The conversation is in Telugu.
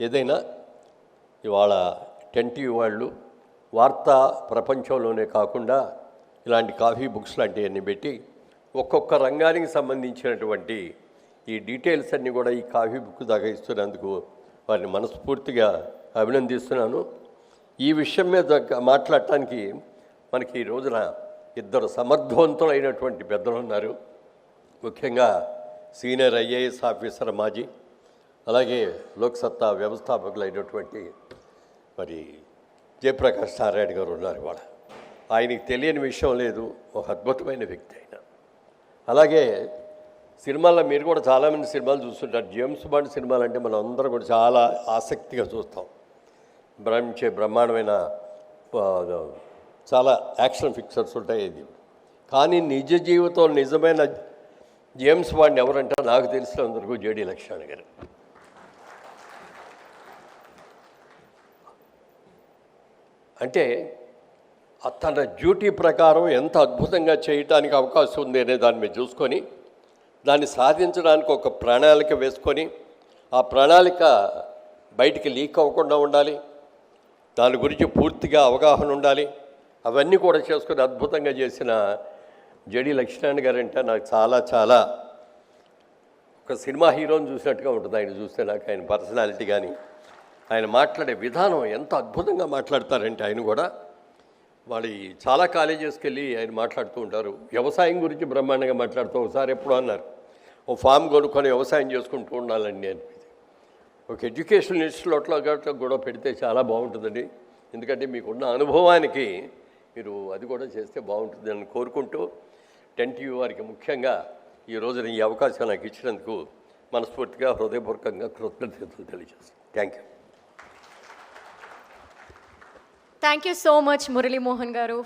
ఏదైనా ఇవాళ 10 వాళ్ళు వార్తా ప్రపంచంలోనే కాకుండా ఇలాంటి కాఫీ బుక్స్ లాంటివన్నీ పెట్టి ఒక్కొక్క రంగానికి సంబంధించినటువంటి ఈ డీటెయిల్స్ అన్నీ కూడా ఈ కాఫీ బుక్ దాకా ఇస్తున్నందుకు వారిని మనస్ఫూర్తిగా అభినందిస్తున్నాను. ఈ విషయం మీద మాట్లాడటానికి మనకి ఈ రోజున ఇద్దరు సమర్థవంతులైనటువంటి పెద్దలు ఉన్నారు. ముఖ్యంగా సీనియర్ ఐఏఎస్ ఆఫీసర్ మాజీ, అలాగే లోక్సత్తా వ్యవస్థాపకులైనటువంటి మరి జయప్రకాష్ నారాయణ గారు ఉన్నారు. ఇవాళ ఆయనకి తెలియని విషయం లేదు, ఒక అద్భుతమైన వ్యక్తి ఆయన. అలాగే సినిమాల్లో మీరు కూడా చాలామంది సినిమాలు చూస్తుంటారు. జేమ్స్ బాండ్ సినిమాలు అంటే మనం అందరం కూడా చాలా ఆసక్తిగా చూస్తాం. బ్రహ్మాండమైన చాలా యాక్షన్ పిక్చర్స్ ఉంటాయి. ఇది కానీ నిజ జీవితంలో నిజమైన జేమ్స్ బాండ్ ఎవరంటే నాకు తెలిసినందుకు జేడి లక్ష్మణ్ గారు. అంటే తన డ్యూటీ ప్రకారం ఎంత అద్భుతంగా చేయటానికి అవకాశం ఉంది అనే దాన్ని మీరు చూసుకొని దాన్ని సాధించడానికి ఒక ప్రణాళిక వేసుకొని ఆ ప్రణాళిక బయటికి లీక్ అవ్వకుండా ఉండాలి, దాని గురించి పూర్తిగా అవగాహన ఉండాలి. అవన్నీ కూడా చేసుకొని అద్భుతంగా చేసిన జేడి లక్ష్మణ్ గారు అంటే నాకు చాలా చాలా ఒక సినిమా హీరోని చూసినట్టుగా ఉంటుంది. ఆయన చూస్తే నాకు ఆయన పర్సనాలిటీ కానీ ఆయన మాట్లాడే విధానం ఎంత అద్భుతంగా మాట్లాడతారంటే ఆయన కూడా వాళ్ళు చాలా కాలేజెస్కి వెళ్ళి ఆయన మాట్లాడుతూ ఉంటారు. వ్యవసాయం గురించి బ్రహ్మాండంగా మాట్లాడుతూ ఒకసారి ఎప్పుడో అన్నారు, ఓ ఫామ్ కొనుక్కొని వ్యవసాయం చేసుకుంటూ ఉండాలండి అని. ఒక ఎడ్యుకేషన్ ఇన్స్టిట్యూట్లో కూడా పెడితే చాలా బాగుంటుందండి, ఎందుకంటే మీకున్న అనుభవానికి మీరు అది కూడా చేస్తే బాగుంటుందని కోరుకుంటూ 10 వారికి ముఖ్యంగా ఈ రోజున ఈ అవకాశం నాకు ఇచ్చినందుకు మనస్ఫూర్తిగా హృదయపూర్వకంగా కృతజ్ఞతలు తెలియజేస్తాను. Thank you. Thank you so much, Murali Mohan garu.